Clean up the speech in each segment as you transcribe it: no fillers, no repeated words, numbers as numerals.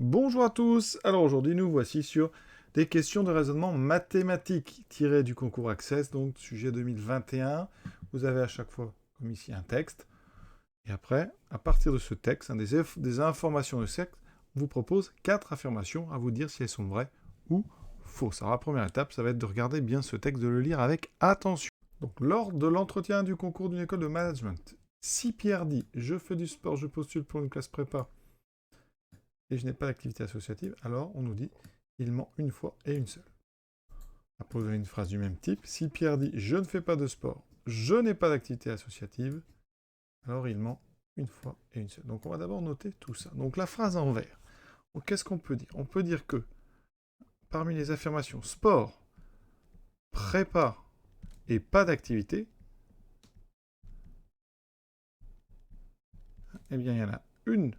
Bonjour à tous. Alors aujourd'hui, nous voici sur des questions de raisonnement mathématique tirées du concours Access, donc sujet 2021. Vous avez à chaque fois, comme ici, un texte. Et après, à partir de ce texte, des informations de ce texte, on vous propose 4 affirmations à vous dire si elles sont vraies ou fausses. Alors la première étape, ça va être de regarder bien ce texte, de le lire avec attention. Donc lors de l'entretien du concours d'une école de management, si Pierre dit « Je fais du sport, je postule pour une classe prépa », et je n'ai pas d'activité associative, alors on nous dit il ment une fois et une seule. On va poser une phrase du même type. Si Pierre dit je ne fais pas de sport, je n'ai pas d'activité associative, alors il ment une fois et une seule. Donc on va d'abord noter tout ça. Donc la phrase en vert. Donc qu'est-ce qu'on peut dire? On peut dire que parmi les affirmations sport, prépa et pas d'activité, eh bien il y en a une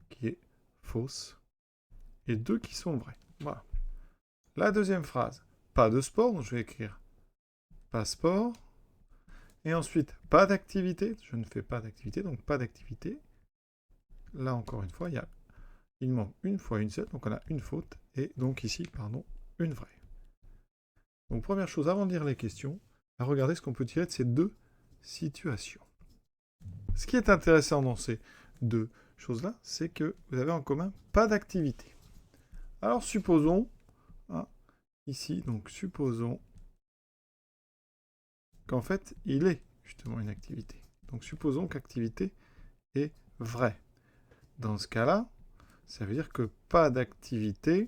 qui est fausse et deux qui sont vraies. Voilà. La deuxième phrase, pas de sport, donc je vais écrire pas sport. Et ensuite, pas d'activité. Je ne fais pas d'activité, donc pas d'activité. Là, encore une fois, il manque une fois une seule, donc on a une faute. Et donc ici, une vraie. Donc première chose, avant de lire les questions, à regarder ce qu'on peut tirer de ces deux situations. Ce qui est intéressant dans ces deux choses-là, c'est que vous avez en commun pas d'activité. Alors supposons, hein, ici, donc supposons qu'en fait, il est justement une activité. Donc supposons qu'activité est vraie. Dans ce cas-là, ça veut dire que pas d'activité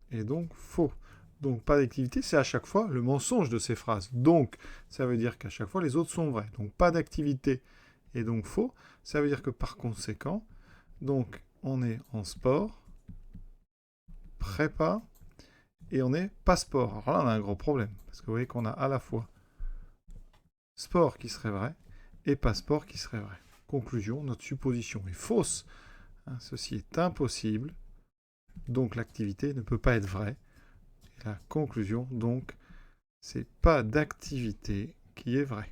est donc faux. Donc pas d'activité, c'est à chaque fois le mensonge de ces phrases. Donc ça veut dire qu'à chaque fois les autres sont vrais. Donc pas d'activité est donc faux. Ça veut dire que par conséquent, donc on est en sport, prépa, et on est pas sport. Alors là on a un gros problème. Parce que vous voyez qu'on a à la fois sport qui serait vrai et pas sport qui serait vrai. Conclusion, notre supposition est fausse. Ceci est impossible. Donc l'activité ne peut pas être vraie. Et la conclusion, donc, c'est pas d'activité qui est vraie.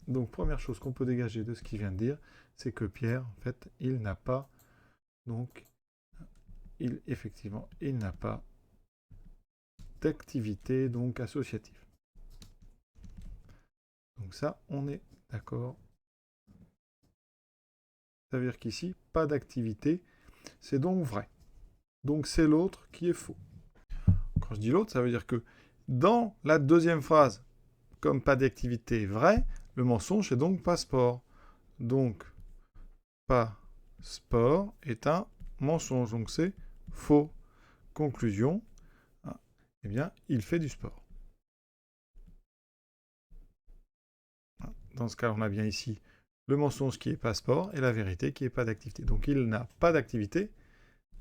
Donc première chose qu'on peut dégager de ce qu'il vient de dire, c'est que Pierre, en fait, il n'a pas, donc, effectivement, il n'a pas d'activité, donc, associative. Donc ça, on est d'accord. Ça veut dire qu'ici, pas d'activité, c'est donc vrai. Donc c'est l'autre qui est faux. Quand je dis l'autre, ça veut dire que dans la deuxième phrase, comme pas d'activité est vrai, le mensonge est donc pas sport. Donc, pas sport est un mensonge. Donc c'est faux. Conclusion, eh bien, il fait du sport. Dans ce cas, on a bien ici le mensonge qui n'est pas sport et la vérité qui n'est pas d'activité. Donc il n'a pas d'activité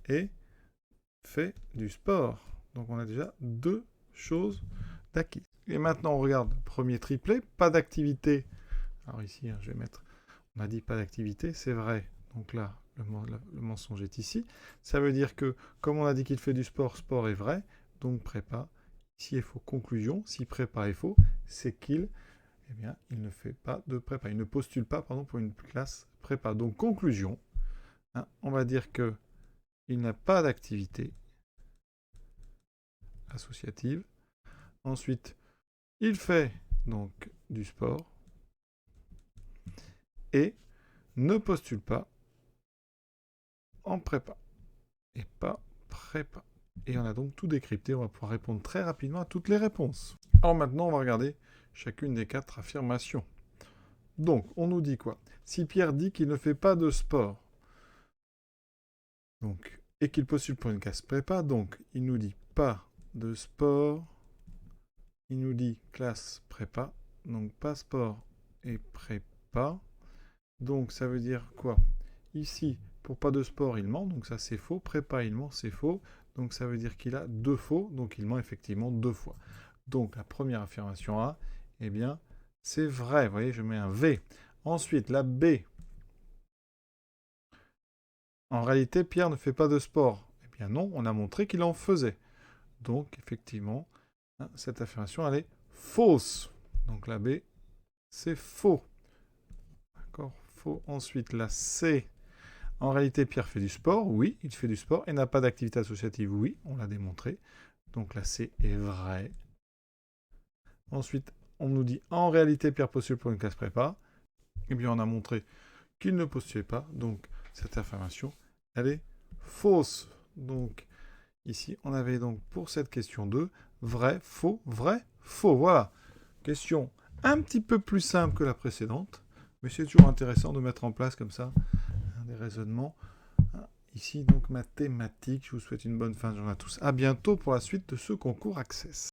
et fait du sport. Donc on a déjà deux choses d'acquises. Et maintenant, on regarde le premier triplet, pas d'activité. Alors ici, je vais mettre, on a dit pas d'activité, c'est vrai. Donc là, le mensonge est ici. Ça veut dire que, comme on a dit qu'il fait du sport, sport est vrai, donc prépa. Ici est faux. Conclusion, si prépa est faux, c'est qu'il, eh bien, il ne fait pas de prépa. Il ne postule pas, pour une classe prépa. Donc conclusion, on va dire que il n'a pas d'activité associative. Ensuite, il fait donc du sport et ne postule pas en prépa et pas prépa. Et on a donc tout décrypté, on va pouvoir répondre très rapidement à toutes les réponses. Alors maintenant, on va regarder chacune des 4 affirmations. Donc, on nous dit quoi? Si Pierre dit qu'il ne fait pas de sport, donc, et qu'il postule pour une classe prépa, donc il nous dit pas de sport, il nous dit classe prépa, donc pas sport et prépa. Donc ça veut dire quoi? Ici, pour pas de sport, il ment, donc ça c'est faux. Prépa, il ment, c'est faux. Donc ça veut dire qu'il a deux faux, donc il ment effectivement deux fois. Donc la première affirmation A, eh bien, c'est vrai. Vous voyez, je mets un V. Ensuite, la B. En réalité, Pierre ne fait pas de sport. Eh bien non, on a montré qu'il en faisait. Donc effectivement, cette affirmation, elle est fausse. Donc la B, c'est faux. D'accord, faux. Ensuite, la C. En réalité, Pierre fait du sport. Oui, il fait du sport. Et n'a pas d'activité associative. Oui, on l'a démontré. Donc la C est vraie. Ensuite, on nous dit en réalité, Pierre postule pour une classe prépa. Eh bien, on a montré qu'il ne postulait pas. Donc, cette affirmation, elle est fausse. Donc, ici, on avait donc pour cette question 2, vrai, faux, faux. Voilà. Question un petit peu plus simple que la précédente. Mais c'est toujours intéressant de mettre en place comme ça des raisonnements. Ici, donc, mathématiques. Je vous souhaite une bonne fin de journée à tous. À bientôt pour la suite de ce concours Access.